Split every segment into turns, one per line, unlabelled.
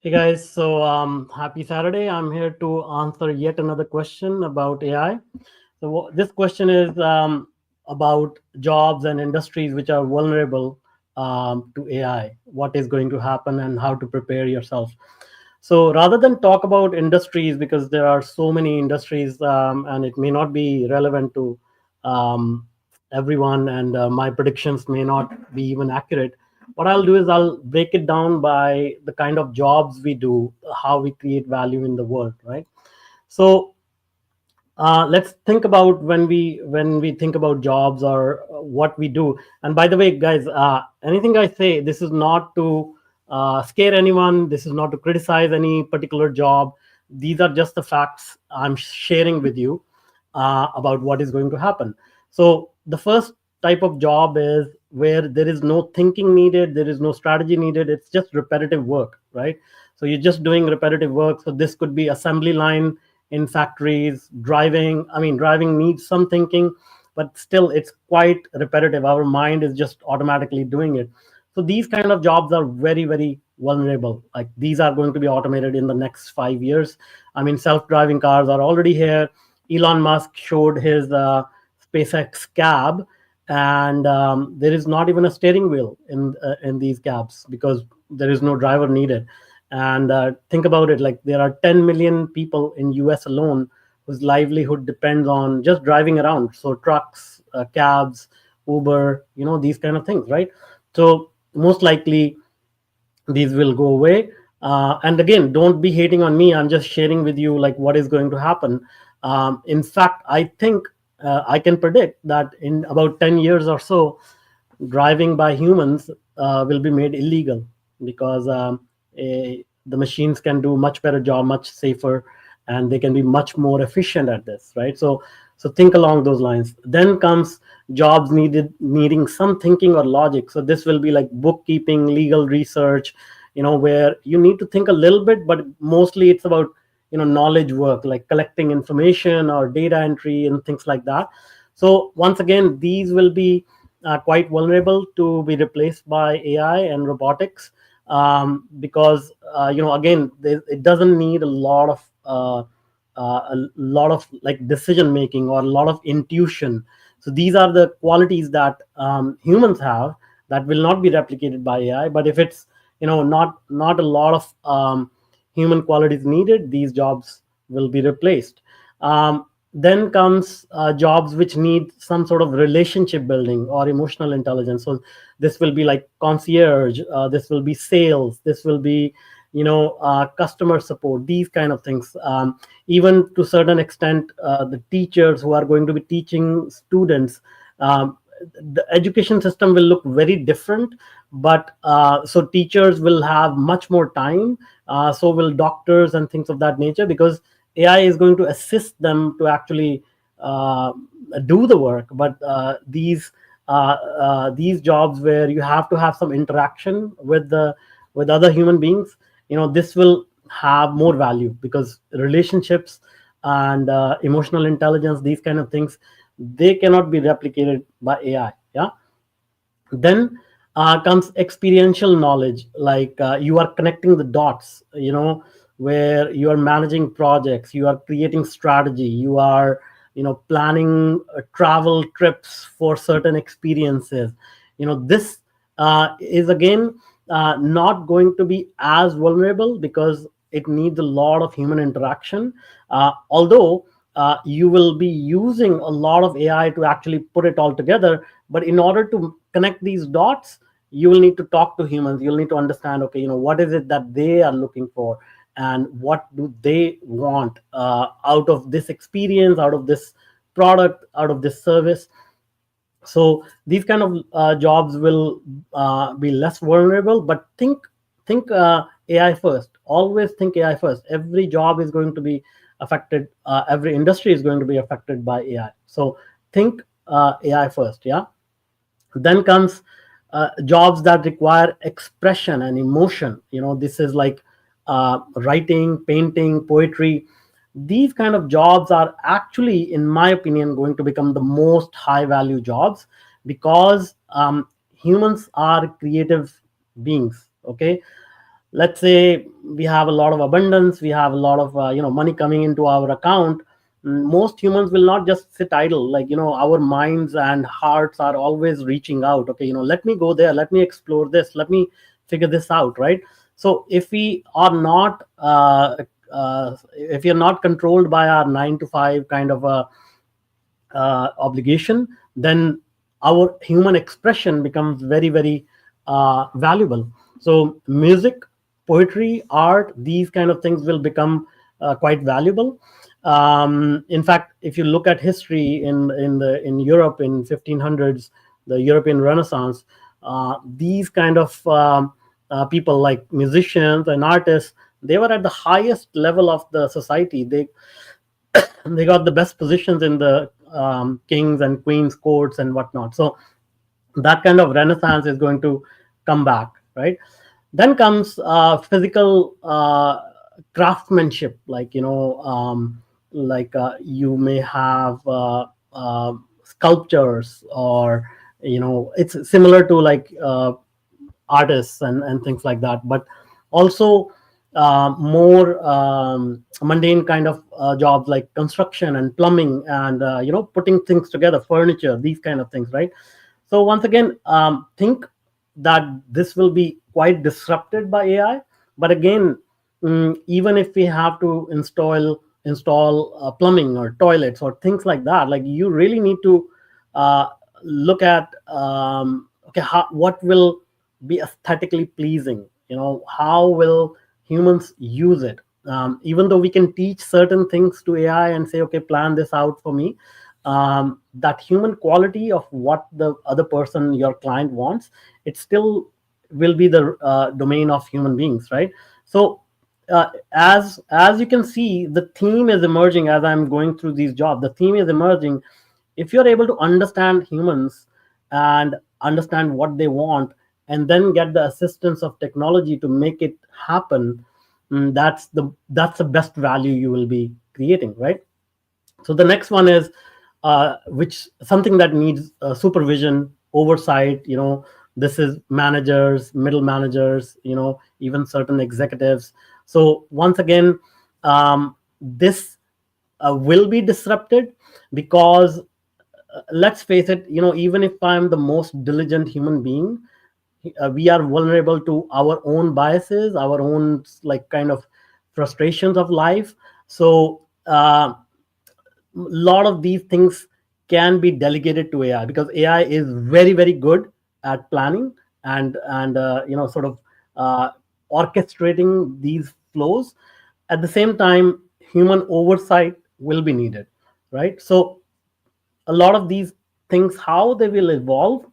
Hey guys, so happy Saturday. I'm here to answer yet another question about AI. So this question is about jobs and industries which are vulnerable to AI. What is going to happen and how to prepare yourself. So rather than talk about industries, because there are so many industries and it may not be relevant to um, everyone, and my predictions may not be even accurate. What I'll do is I'll break it down by the kind of jobs we do, how we create value in the world, right? So let's think about when we think about jobs or what we do. And by the way, guys, anything I say, this is not to scare anyone. This is not to criticize any particular job. These are just the facts I'm sharing with you about what is going to happen. So the first type of job is where there is no thinking needed, there is no strategy needed. It's just repetitive work, right? So you're just doing repetitive work. So this could be assembly line in factories, driving. I mean, driving needs some thinking, but still it's quite repetitive. Our mind is just automatically doing it. So these kind of jobs are very, very vulnerable. Like, these are going to be automated in the next 5 years. I mean, self-driving cars are already here. Elon Musk showed his SpaceX cab, and there is not even a steering wheel in these cabs because there is no driver needed. And think about it, like, there are 10 million people in US alone whose livelihood depends on just driving around. So trucks, cabs, Uber, these kind of things, right? So most likely these will go away. And again, don't be hating on me. I'm just sharing with you like what is going to happen. In fact, I think I can predict that in about 10 years or so, driving by humans will be made illegal because the machines can do much better job, much safer, and they can be much more efficient at this, right? So think along those lines. Then comes jobs needing some thinking or logic. So this will be like bookkeeping, legal research, where you need to think a little bit, but mostly it's about knowledge work, like collecting information or data entry and things like that. So once again, these will be quite vulnerable to be replaced by AI and robotics, because again, it doesn't need a lot of like decision making or a lot of intuition. So these are the qualities that humans have that will not be replicated by AI. But if it's not a lot of human qualities needed, these jobs will be replaced. Then comes jobs which need some sort of relationship building or emotional intelligence. So this will be like concierge, this will be sales, this will be customer support, these kind of things. Even to certain extent, the teachers who are going to be teaching students, the education system will look very different. But so teachers will have much more time, so will doctors and things of that nature, because AI is going to assist them to actually uh, do the work. But these jobs where you have to have some interaction with other human beings, this will have more value, because relationships and emotional intelligence, these kind of things, they cannot be replicated by AI. Yeah. Then comes experiential knowledge, like you are connecting the dots, where you are managing projects, you are creating strategy, you are planning travel trips for certain experiences. This is again not going to be as vulnerable, because it needs a lot of human interaction, although you will be using a lot of AI to actually put it all together. But in order to connect these dots, you will need to talk to humans. You'll need to understand, okay, what is it that they are looking for, and what do they want out of this experience, out of this product, out of this service. So these kind of jobs will be less vulnerable. But think AI first. Always think AI first. Every job is going to be affected. Every industry is going to be affected by AI. So think AI first. Yeah. Then comes jobs that require expression and emotion. This is like writing, painting, poetry. These kind of jobs are actually, in my opinion, going to become the most high value jobs, because humans are creative beings. Okay. let's say we have a lot of abundance, we have a lot of money coming into our account. Most humans will not just sit idle. Like, our minds and hearts are always reaching out. Okay, let me go there, let me explore this, let me figure this out, right? So if we are not if you're not controlled by our 9 to 5 kind of a obligation, then our human expression becomes very, very valuable. So music, poetry, art, these kind of things will become quite valuable. In fact, if you look at history in Europe in 1500s, the European Renaissance, these kind of people like musicians and artists, they were at the highest level of the society. They got the best positions in the kings and queens courts and whatnot. So that kind of renaissance is going to come back, right? Then comes physical craftsmanship, like, you may have sculptures, or it's similar to like artists and things like that, but also more mundane kind of jobs like construction and plumbing, and putting things together, furniture, these kind of things, right? So once again, think that this will be quite disrupted by AI. But again, even if we have to install plumbing or toilets or things like that, like, you really need to uh, look at, okay, what will be aesthetically pleasing, how will humans use it. Even though we can teach certain things to AI and say, okay, plan this out for me, that human quality of what the other person, your client, wants, it still will be the domain of human beings, right? So as you can see, the theme is emerging as I'm going through these jobs. The theme is emerging. If you're able to understand humans and understand what they want, and then get the assistance of technology to make it happen, that's the best value you will be creating, right? So the next one is which something that needs supervision, oversight. This is managers, middle managers, even certain executives. So once again, this will be disrupted, because let's face it, even if I'm the most diligent human being, we are vulnerable to our own biases, our own like kind of frustrations of life. So lot of these things can be delegated to AI, because AI is very, very good at planning and sort of uh, orchestrating these flows. At the same time, human oversight will be needed, right? So a lot of these things, how they will evolve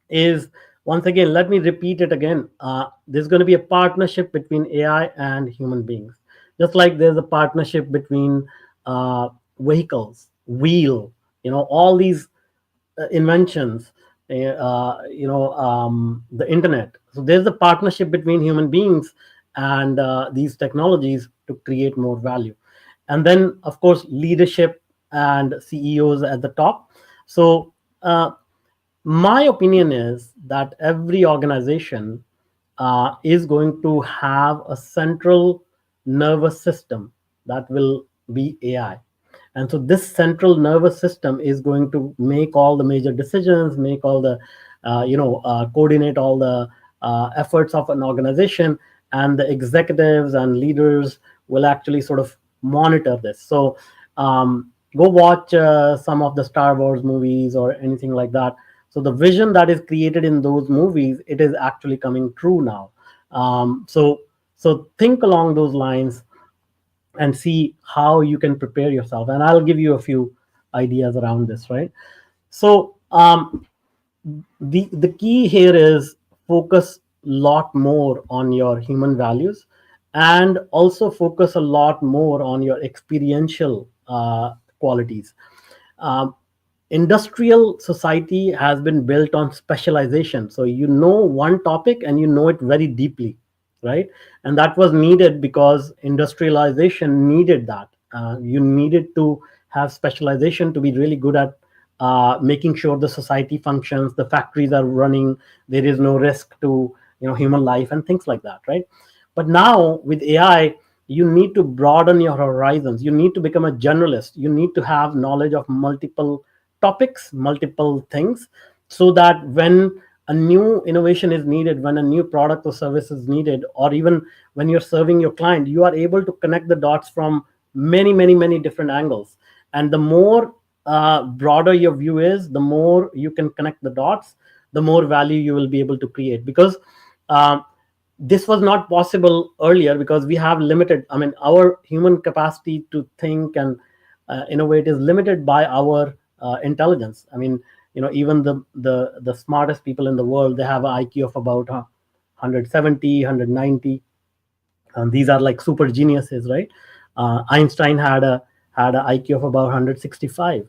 is, once again, let me repeat it again. There's going to be a partnership between AI and human beings, just like there's a partnership between uh, vehicles, wheel, all these inventions, the internet. So there's a partnership between human beings and these technologies to create more value. And then, of course, leadership and CEOs at the top. So my opinion is that every organization is going to have a central nervous system that will be AI. And so this central nervous system is going to make all the major decisions, make all the, coordinate all the efforts of an organization, and the executives and leaders will actually sort of monitor this. So go watch some of the Star Wars movies or anything like that. So the vision that is created in those movies, it is actually coming true now. So think along those lines and see how you can prepare yourself. And I'll give you a few ideas around this, right? So the key here is focus a lot more on your human values, and also focus a lot more on your experiential qualities. Um, Industrial society has been built on specialization, so you know one topic and you know it very deeply, right? And that was needed because industrialization needed that. You needed to have specialization to be really good at making sure the society functions, the factories are running, there is no risk to human life and things like that, right? But now with AI, you need to broaden your horizons. You need to become a generalist. You need to have knowledge of multiple topics, multiple things, so that when a new innovation is needed, when a new product or service is needed, or even when you're serving your client, you are able to connect the dots from many, many, many different angles. And the more broader your view is, the more you can connect the dots, the more value you will be able to create. Because um, this was not possible earlier, because we have limited, I mean, our human capacity to think and innovate is limited by our intelligence. I mean, even the smartest people in the world, they have an IQ of about 170, 190, and these are like super geniuses, right? Einstein had an IQ of about 165,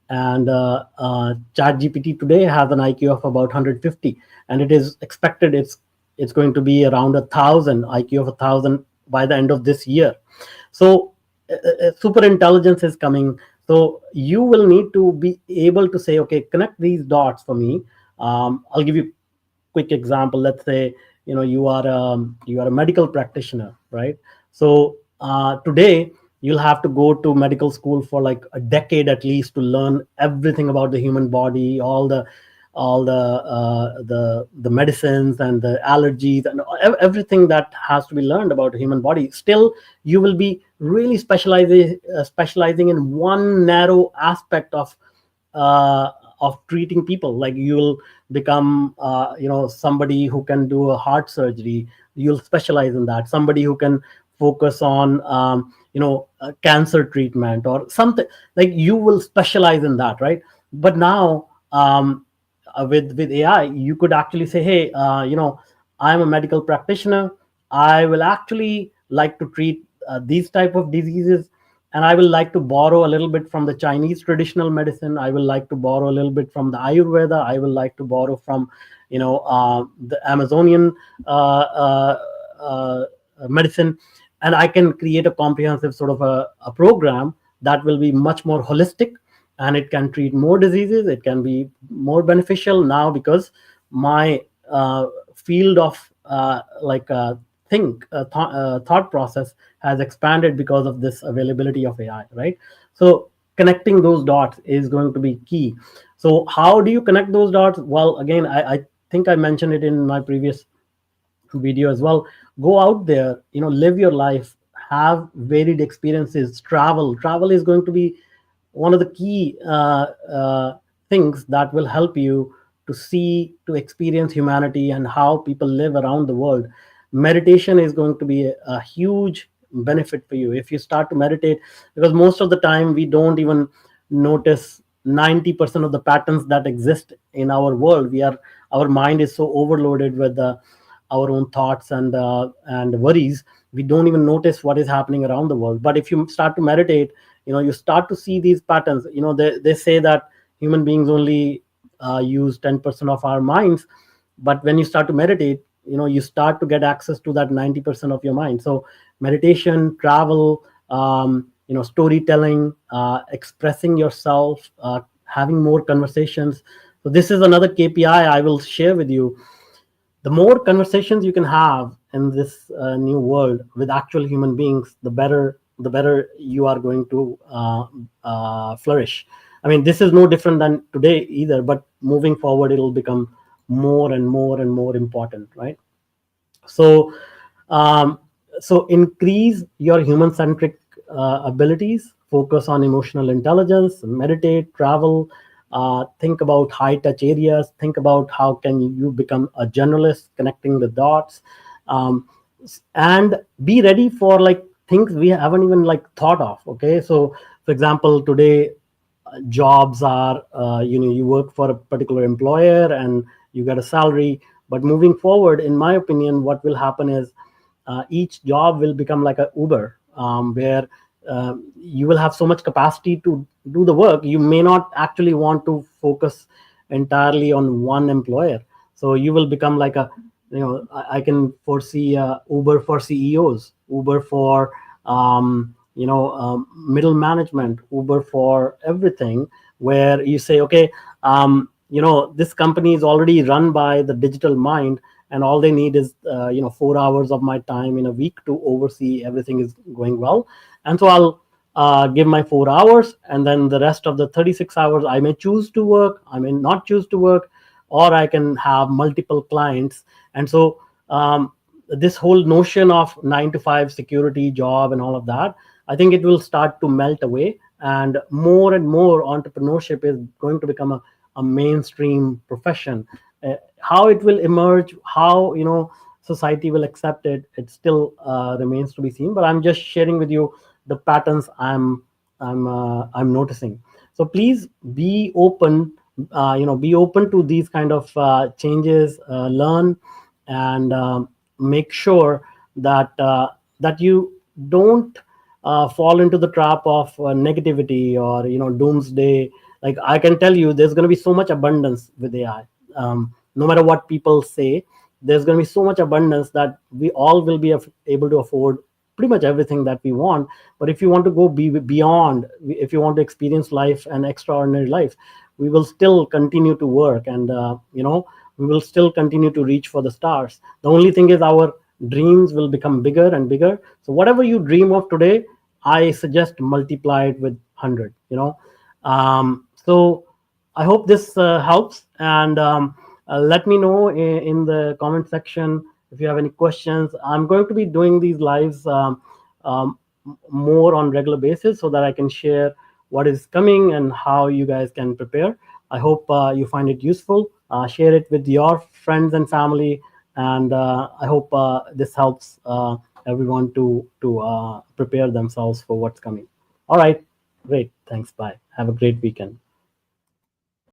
and chat gpt today has an IQ of about 150, and it is expected it's going to be around 1,000, IQ of 1,000 by the end of this year. So super intelligence is coming. So you will need to be able to say, okay, connect these dots for me. I'll give you quick example. Let's say you are a medical practitioner, right? So today you'll have to go to medical school for like a decade at least to learn everything about the human body, all the medicines and the allergies and everything that has to be learned about the human body. Still, you will be really specializing in one narrow aspect uh, of treating people. Like you'll become somebody who can do a heart surgery. You'll specialize in that. Somebody who can focus on cancer treatment or something, like you will specialize in that, right? But now with AI, you could actually say, hey, I'm a medical practitioner. I will actually like to treat these type of diseases, and I will like to borrow a little bit from the Chinese traditional medicine. I will like to borrow a little bit from the Ayurveda. I will like to borrow from the Amazonian uh, uh, medicine, and I can create a comprehensive sort of a program that will be much more holistic, and it can treat more diseases. It can be more beneficial now because my field of thought process has expanded because of this availability of AI, right? So connecting those dots is going to be key. So how do you connect those dots? Well, again, I think I mentioned it in my previous video as well. Go out there, live your life, have varied experiences, travel is going to be one of the key things that will help you to experience humanity and how people live around the world. Meditation is going to be a huge benefit for you if you start to meditate, because most of the time we don't even notice 90% of the patterns that exist in our world. Our mind is so overloaded with our own thoughts and worries. We don't even notice what is happening around the world. But if you start to meditate, you start to see these patterns. They say that human beings only use 10% of our minds, but when you start to meditate, you start to get access to that 90% of your mind. So meditation, travel, storytelling, expressing yourself, having more conversations. So this is another KPI I will share with you. The more conversations you can have in this new world with actual human beings, the better you are going to flourish. I mean, this is no different than today either, but moving forward, it will become more and more and more important, right? So um, so increase your human centric abilities, focus on emotional intelligence, meditate, travel, think about high touch areas, think about how can you become a generalist, connecting the dots, um, and be ready for like things we haven't even like thought of. Okay, so for example, today jobs are you work for a particular employer and you get a salary. But moving forward, in my opinion, what will happen is each job will become like a Uber, where you will have so much capacity to do the work, you may not actually want to focus entirely on one employer. So you will become like I can foresee Uber for CEOs, Uber for middle management, Uber for everything, where you say, okay, this company is already run by the digital mind, and all they need is 4 hours of my time in a week to oversee everything is going well. And so I'll give my 4 hours, and then the rest of the 36 hours I may choose to work, I may not choose to work, or I can have multiple clients. And so this whole notion of 9 to 5 security job and all of that, I think it will start to melt away, and more entrepreneurship is going to become a mainstream profession. How it will emerge, how society will accept it, it still remains to be seen. But I'm just sharing with you the patterns I'm noticing. So please be open, be open to these kind of changes, learn, and make sure that that you don't fall into the trap of negativity or doomsday. Like, I can tell you, there's going to be so much abundance with AI. No matter what people say, there's going to be so much abundance that we all will be able to afford pretty much everything that we want. But if you want to go beyond, if you want to experience life, an extraordinary life, we will still continue to work, and we will still continue to reach for the stars. The only thing is, our dreams will become bigger and bigger. So whatever you dream of today, I suggest multiply it with 100. So I hope this helps, and let me know in the comment section if you have any questions. I'm going to be doing these lives um, more on regular basis, so that I can share what is coming and how you guys can prepare. I hope you find it useful. Share it with your friends and family, and I hope this helps everyone to prepare themselves for what's coming. All right, great. Thanks. Bye. Have a great weekend.